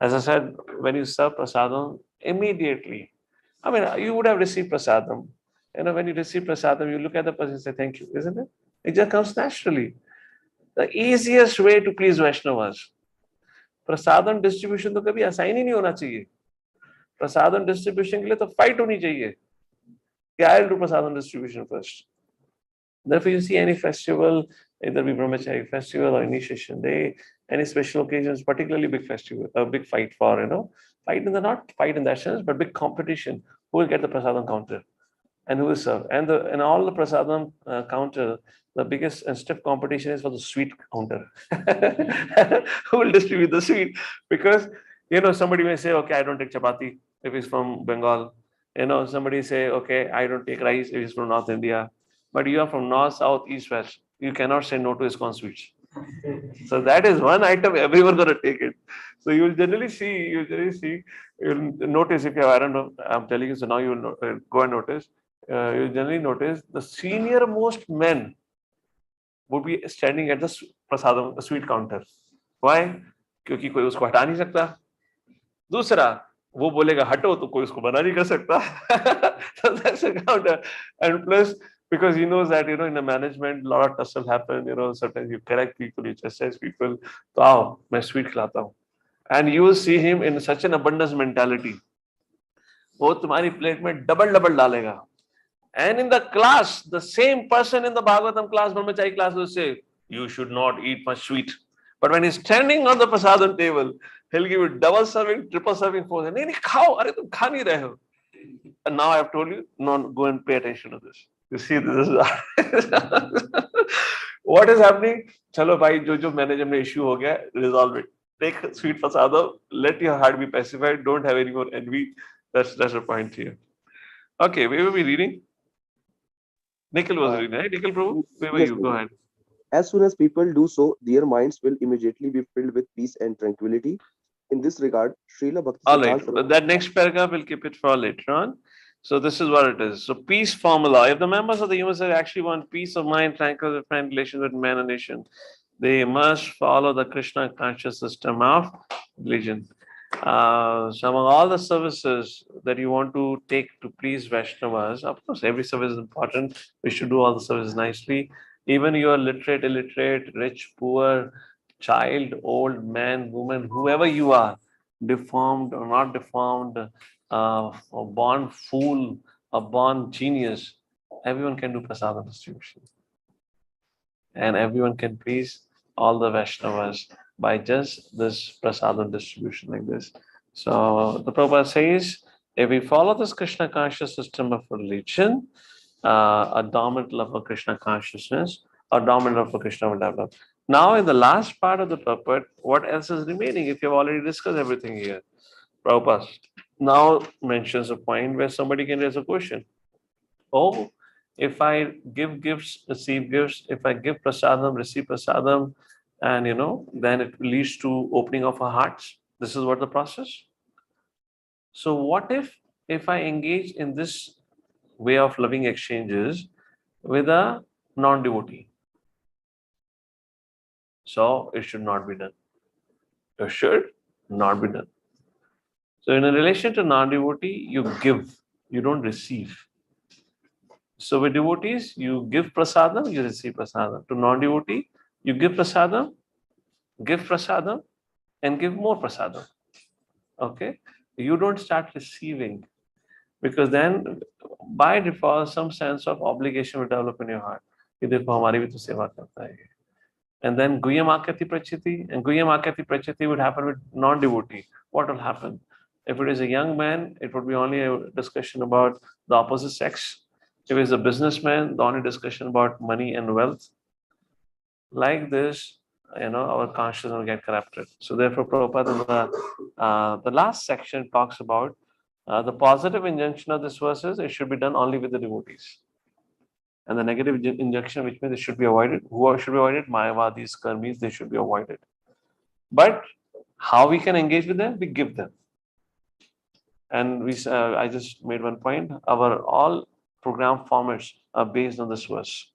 As I said, when you serve prasadam, immediately, I mean, you would have received prasadam. When you receive prasadam, you look at the person and say, thank you, isn't it? It just comes naturally. The easiest way to please Vaishnavas. Prasadam distribution तो कभी assign ही नहीं होना चाहिए. Prasadam distribution के लिए तो fight होनी चाहिए. I'll do prasadam distribution first. Therefore, you see any festival, either be brahmachari festival or initiation day, any special occasions, particularly big festival, a big fight for, not fight in that sense, but big competition. Who will get the prasadam counter and who will serve? And all the prasadam counter, the biggest and stiff competition is for the sweet counter. Who will distribute the sweet? Because, somebody may say, okay, I don't take chapati if he's from Bengal. Somebody say, okay, I don't take rice if he's from North India. But you are from North, South, East, West. You cannot say no to ISKCON sweets. So that is one item everyone gonna take it. So you will generally see, you'll notice if you have, I don't know, I'm telling you, so now you will go and notice. You'll generally notice the senior most men would be standing at the prasadam, the sweet counter. Why? क्योंकि कोई उसको हटा नहीं सकता. दूसरा, वो बोलेगा हटो तो कोई उसको बना नहीं कर सकता. So that's a counter. And plus, because he knows that, in the management, a lot of tussle happen, sometimes you correct people, you chastise people. So, आओ, मैं sweet खिलाता हूँ. And you will see him in such an abundance mentality. वो तुम्हारी plate में double डालेगा. And in the class, the same person in the Bhagavatam class, brahmachari class will say, you should not eat much sweet. But when he's standing on the prasadam table, he'll give you double serving, triple serving for them. नहीं खाओ, अरे तुम खा नहीं रहे हो. And now I have told you, no, go and pay attention to this. You see, this is what is happening. Chalo bhai, jo management issue ho gaya, resolve it. Take sweet prasadam, let your heart be pacified, don't have any more envy. That's the point here. Okay, where were we reading? Nikhil was reading, right? Nikhil Prabhu, where were you? Go ahead. As soon as people do so, their minds will immediately be filled with peace and tranquility. In this regard, Srila Bhakti All right, but that next paragraph we'll keep it for later on. So this is what it is. So peace formula. If the members of the human society actually want peace of mind, tranquil relations with man and nation, they must follow the Krishna conscious system of religion. So among all the services that you want to take to please Vaishnavas, of course, every service is important. We should do all the services nicely. Even you are literate, illiterate, rich, poor, child, old, man, woman, whoever you are, deformed or not deformed, a born fool, a born genius, everyone can do prasadam distribution. and everyone can please all the Vaishnavas by just this prasadam distribution like this. So the Prabhupada says, if we follow this Krishna conscious system of religion, a dominant love for Krishna consciousness, a dominant love for Krishna will develop. Now, in the last part of the purport, what else is remaining if you've already discussed everything here? Prabhupada now mentions a point where somebody can raise a question. Oh, if I give gifts, receive gifts, if I give prasadam, receive prasadam, and then it leads to opening of our hearts. This is what the process. So what if I engage in this way of loving exchanges with a non-devotee? So it should not be done. It should not be done. So in a relation to non-devotee, you give, you don't receive. So with devotees, you give prasadam, you receive prasadam. To non-devotee, you give prasadam, and give more prasadam. Okay? You don't start receiving, because then by default, some sense of obligation will develop in your heart. कि देखो हमारी भी तो सेवा करता है. And then Guyam Akati Prachiti, and Guyam Akati Prachiti would happen with non-devotee. What will happen? If it is a young man, it would be only a discussion about the opposite sex. If it is a businessman, the only discussion about money and wealth. Like this, our consciousness will get corrupted. So therefore, Prabhupada, the last section talks about the positive injunction of this verse is it should be done only with the devotees. And the negative injunction, which means it should be avoided. Who should be avoided? Mayavadis, karmis, they should be avoided. But how we can engage with them? We give them. And I just made one point. Our all program formats are based on this verse.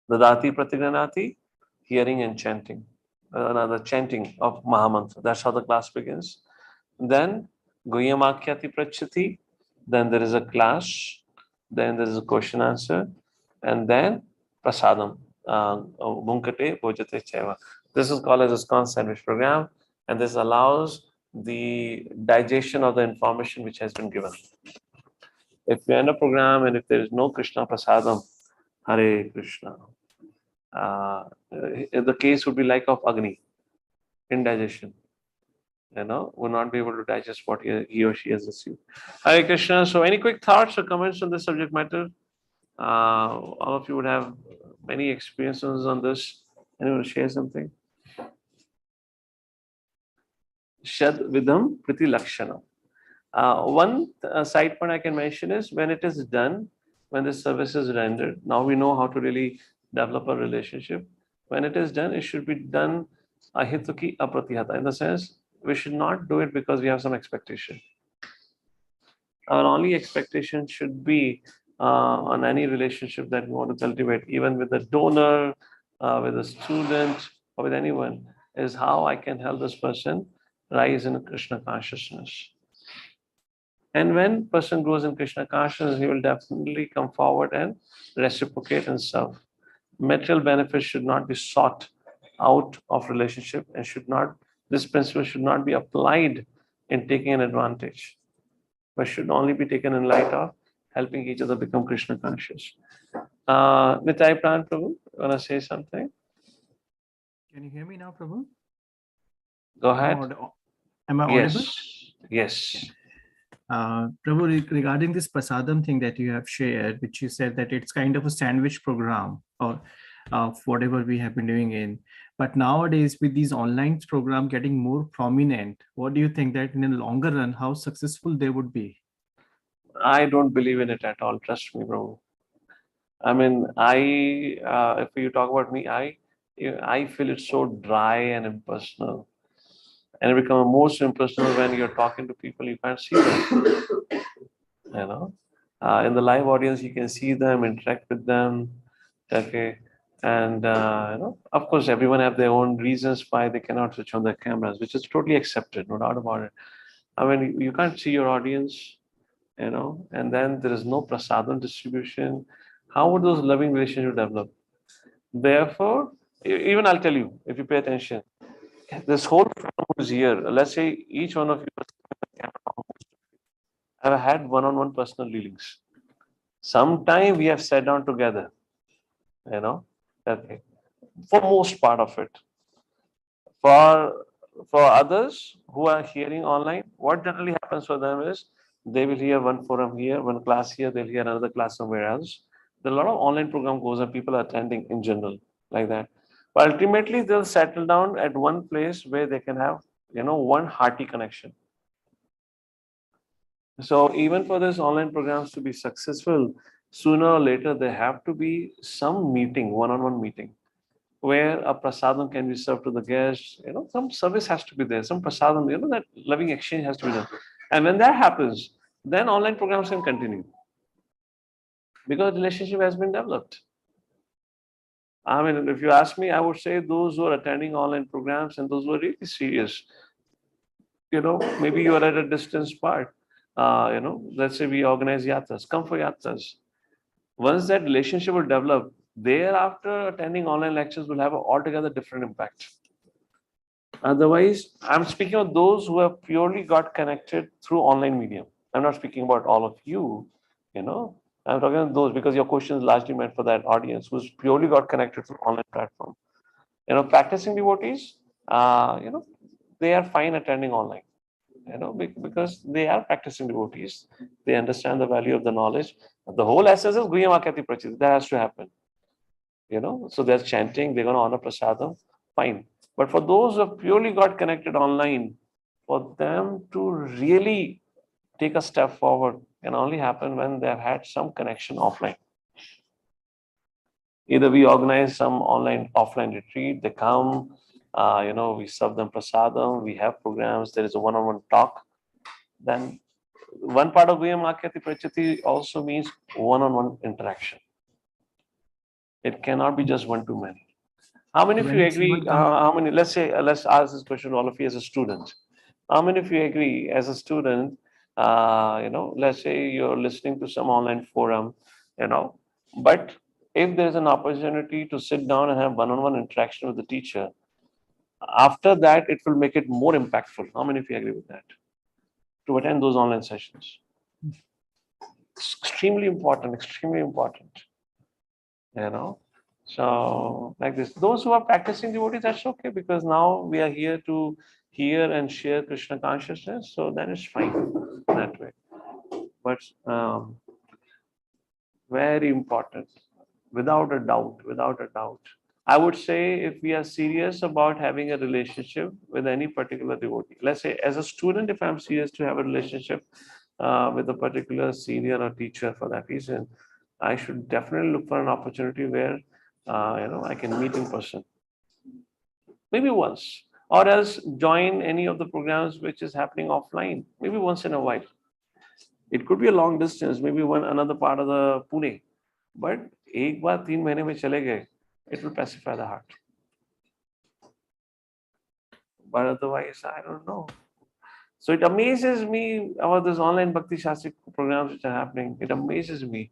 Dadati Pratigranati, hearing and chanting. Another chanting of Mahamantra. That's how the class begins. Then Guyamakyati Prachati. Then there is a class. Then there is a question answer. And then Prasadam. Bunkate Bhojate Cheva. This is called as a ISKCON sandwich program. And this allows the digestion of the information which has been given. If you end a program and if there is no Krishna Prasadam, Hare Krishna, the case would be like of Agni, indigestion. Will not be able to digest what he or she has received. Hare Krishna. So, any quick thoughts or comments on this subject matter? All of you would have many experiences on this. Anyone share something? Shad Vidam Priti Lakshana. One side point I can mention is when it is done, when the service is rendered. Now we know how to really develop a relationship. When it is done, it should be done ahituki apratihata. In the sense, we should not do it because we have some expectation. Our only expectation should be on any relationship that we want to cultivate, even with a donor, with a student, or with anyone, is how I can help this person rise in Krishna consciousness. And when person grows in Krishna consciousness, he will definitely come forward and reciprocate and serve. Material benefits should not be sought out of relationship, and this principle should not be applied in taking an advantage, but should only be taken in light of helping each other become Krishna conscious. Nitai Pran Prabhu, want to say something? Can you hear me now, Prabhu? Go ahead. Am I audible? Yes. Prabhu, regarding this prasadam thing that you have shared, which you said that it's kind of a sandwich program or whatever we have been doing in. But nowadays, with these online program getting more prominent, what do you think that in the longer run, how successful they would be? I don't believe in it at all. Trust me, bro. I mean, if you talk about me, I feel it's so dry and impersonal. And it becomes most impersonal when you're talking to people, you can't see them. In the live audience, you can see them, interact with them. Okay. And, of course, everyone have their own reasons why they cannot switch on their cameras, which is totally accepted, no doubt about it. I mean, you can't see your audience, and then there is no prasadam distribution. How would those loving relationships develop? Therefore, even I'll tell you, if you pay attention, this whole forum who's here, let's say each one of you have had one-on-one personal dealings. Sometime we have sat down together, Okay, for most part of it. For others who are hearing online, what generally happens for them is they will hear one forum here, one class here, they'll hear another class somewhere else. There are a lot of online program goes and people are attending in general like that. But ultimately they'll settle down at one place where they can have, one hearty connection. So even for these online programs to be successful, sooner or later there have to be some meeting, one-on-one meeting, where a prasadam can be served to the guests. Some service has to be there, some prasadam, that loving exchange has to be done. And when that happens, then online programs can continue because relationship has been developed. I mean, if you ask me, I would say those who are attending online programs and those who are really serious, maybe you are at a distance part. Let's say we organize yatras, come for yatras. Once that relationship will develop, thereafter attending online lectures will have an altogether different impact. Otherwise, I'm speaking of those who have purely got connected through online medium. I'm not speaking about all of you, I'm talking about those because your question is largely meant for that audience who's purely got connected through online platform. Practicing devotees, they are fine attending online, because they are practicing devotees. They understand the value of the knowledge. The whole essence is Guhyamakati Prachit. That has to happen. So they're chanting, they're going to honor prasadam, fine. But for those who have purely got connected online, for them to really take a step forward can only happen when they've had some connection offline. Either we organize some online offline retreat, they come, we serve them prasadam, we have programs, there is a one-on-one talk. Then one part of Guhyamakati Prachiti also means one-on-one interaction. It cannot be just one to many. How many of you agree? How many? Let's ask this question to all of you as a student. How many of you agree as a student? Let's say you're listening to some online forum, but if there's an opportunity to sit down and have one-on-one interaction with the teacher, after that it will make it more impactful. How many of you agree with that? To attend those online sessions, it's extremely important. Extremely important. So like this, those who are practicing devotees, that's okay, because now we are here to hear and share Krishna consciousness, so that is fine that way. But very important, without a doubt, I would say if we are serious about having a relationship with any particular devotee, let's say as a student, if I'm serious to have a relationship with a particular senior or teacher for that reason, I should definitely look for an opportunity where I can meet in person, maybe once, or else join any of the programs which is happening offline, maybe once in a while. It could be a long distance, maybe another part of the Pune, but एक बार 3 महीने में चले गए, it will pacify the heart. But otherwise, I don't know. So it amazes me about this online Bhakti Shastri programs which are happening. It amazes me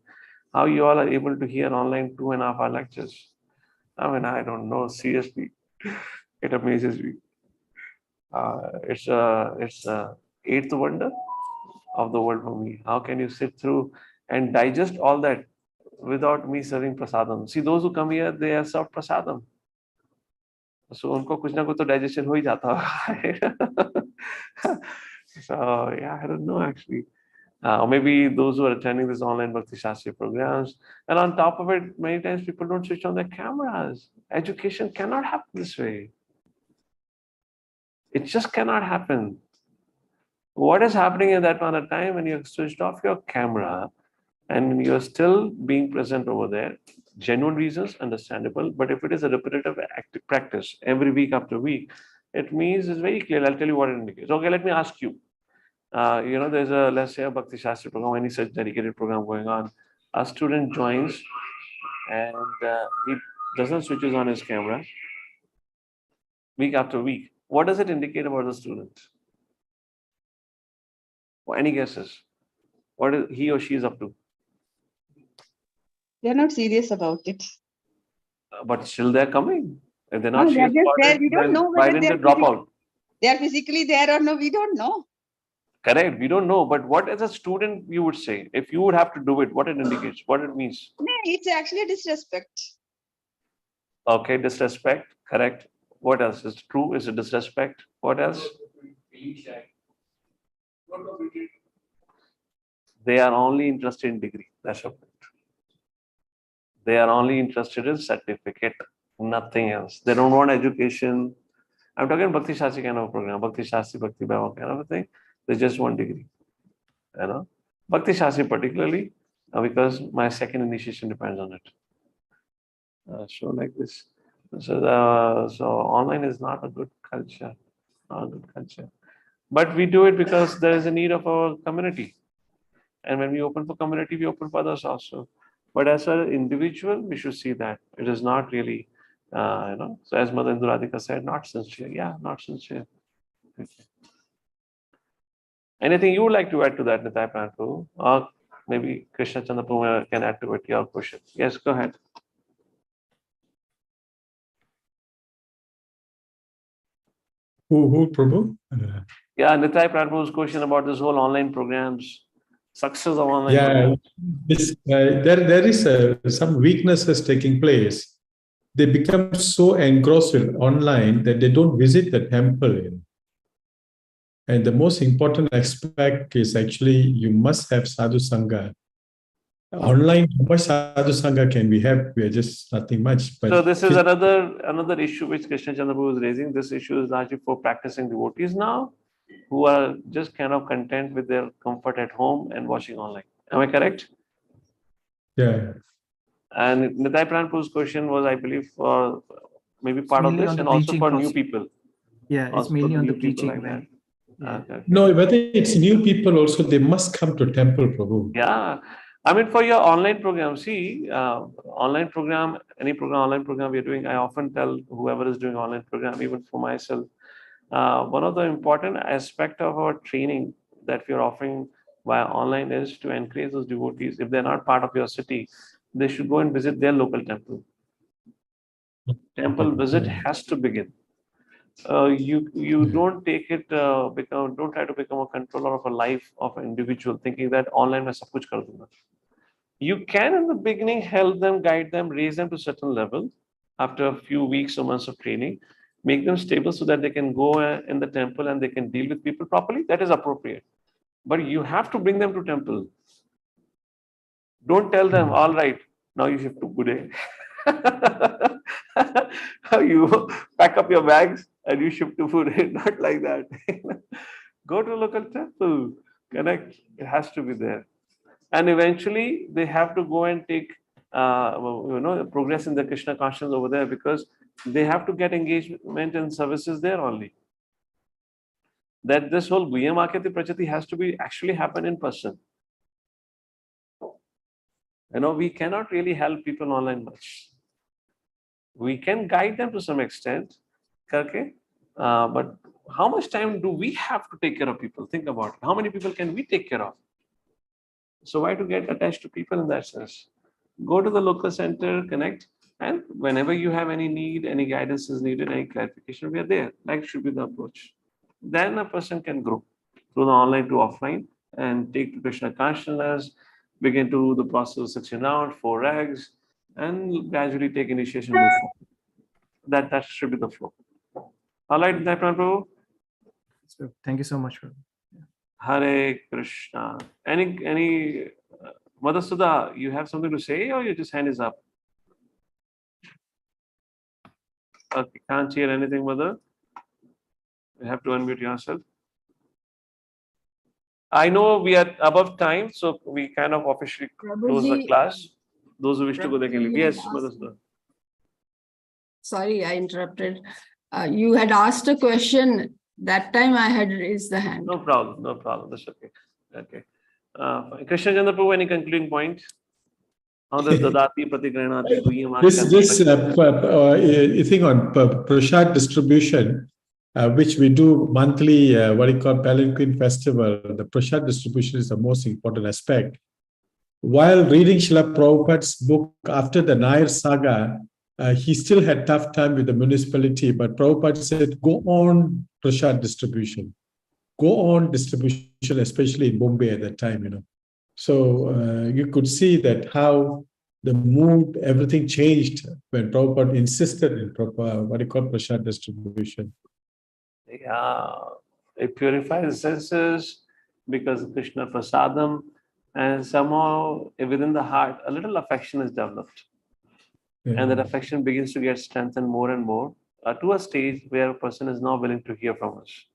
how you all are able to hear online 2.5 hour lectures. I mean, I don't know, seriously. It amazes me. It's a eighth wonder of the world for me. How can you sit through and digest all that without me serving prasadam? See, those who come here, they are served prasadam. So उनको कुछ ना कुछ तो digestion हो ही जाता होगा. So yeah, I don't know actually. Or maybe those who are attending this online Bhakti Shastri programs, and on top of it, many times people don't switch on their cameras. Education cannot happen this way. It just cannot happen. What is happening at that point of time when you have switched off your camera and you're still being present over there? Genuine reasons, understandable. But if it is a repetitive active practice every week after week, it means it's very clear. I'll tell you what it indicates. Okay, let me ask you. There's let's say a Bhakti Shastri program, any such dedicated program going on. A student joins and he doesn't switches on his camera week after week. What does it indicate about the student? Any guesses? What is he or she is up to? They're not serious about it. But still they're coming. If they're not No, they're serious just about there. it, We don't then know why whether didn't they drop out? They are physically there or no, we don't know. Correct. We don't know. But what as a student you would say, if you would have to do it, what it indicates, what it means? No, it's actually a disrespect. Okay, disrespect, correct. What else is true? Is it disrespect? What else? They are only interested in degree. That's a point. They are only interested in certificate, nothing else. They don't want education. I'm talking Bhakti Shastri kind of program, Bhakti Shastri, Bhakti Bhava kind of a thing. They just want degree. You know, Bhakti Shastri particularly, because my second initiation depends on it. So like this. So online is not a good culture, not a good culture. But we do it because there is a need of our community. And when we open for community, we open for others also. But as an individual, we should see that it is not really, so as Madan Sundar said, not sincere. Yeah, not sincere. Okay. Anything you would like to add to that, Nitai Prantu? Or maybe Krishna Chandrapur can add to it, your question. Yes, go ahead. Who Prabhu? Yeah, Nitai Prantu's question about this whole online programs, success of online programs. This, there is some weaknesses taking place. They become so engrossed with online that they don't visit the temple. And the most important aspect is actually you must have sadhu sangha. Online, how much sadhu sangha can we have? We are just nothing much. But so this is another issue which Krishna Chandrapur is raising. This issue is largely for practicing devotees now, who are just kind of content with their comfort at home and watching online. Am I correct? Yeah. And Nitai Pranpu's question was, I believe, for maybe part of this and also for new people. Yeah, it's mainly on the preaching. Like okay. No, whether it's new people also, they must come to temple, Prabhu. Yeah. I mean, for your online program, see, online program, any program, online program we're doing, I often tell whoever is doing online program, even for myself, one of the important aspect of our training that we're offering via online is to encourage those devotees. If they're not part of your city, they should go and visit their local temple. Temple visit has to begin. You don't take it, don't try to become a controller of a life of an individual, thinking that online mein sab kuch kar dunga. You can in the beginning help them, guide them, raise them to a certain level after a few weeks or months of training, make them stable so that they can go in the temple and they can deal with people properly. That is appropriate. But you have to bring them to temple. Don't tell them, all right, now you shift to Bude. You pack up your bags and you shift to Bude. Not like that. Go to a local temple, connect. It has to be there. And eventually they have to go and take progress in the Krishna consciousness over there, because they have to get engagement and services there only. That this whole Guya Makati Prachati has to be actually happen in person. We cannot really help people online much. We can guide them to some extent, okay? But how much time do we have to take care of people? Think about it. How many people can we take care of? So why to get attached to people in that sense? Go to the local center, connect, and whenever you have any need, any guidance is needed, any clarification, we are there. That should be the approach. Then a person can grow through the online to offline and take to Krishna consciousness, begin to do the process of 16 rounds, 4 eggs, and gradually take initiation move forward. That should be the flow. All right, Prabhu. So thank you so much. Hare Krishna. Any Mother Sudha, you have something to say or your just hand is up? Okay, can't hear anything, Mother. You have to unmute yourself. I know we are above time, so we kind of officially close the class. Those who wish to go, they can leave. Yes, Mother Sudha. Sorry, I interrupted. You had asked a question. That time I had raised the hand. No problem. That's okay. Okay. Krishna Chandrapur, any concluding point? How does Dadati Pratigranati This thing on Prashad distribution, which we do monthly, what you call Palanquin Festival, the Prashad distribution is the most important aspect. While reading Srila Prabhupada's book after the Nair saga, he still had tough time with the municipality, but Prabhupada said, go on Prashad distribution. Go on distribution, especially in Bombay at that time, So you could see that how the mood, everything changed when Prabhupada insisted in prasad distribution. Yeah, it purifies senses because of Krishna prasadam, and somehow within the heart, a little affection is developed. And that affection begins to get strengthened more and more to a stage where a person is now willing to hear from us.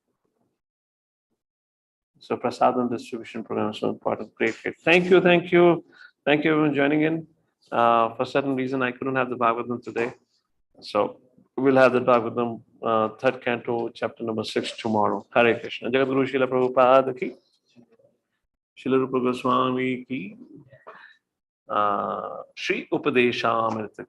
So prasadam distribution program is so important. Great, great. Thank you, thank you. Thank you everyone joining in. For certain reason, I couldn't have the Bhagavatam today. So we'll have the Bhagavatam, third canto, chapter number 6 tomorrow. Hare Krishna. Jagadguru Srila Prabhupada ki, Srila Rupa Goswami ki, Shri Upadeshamrita ki.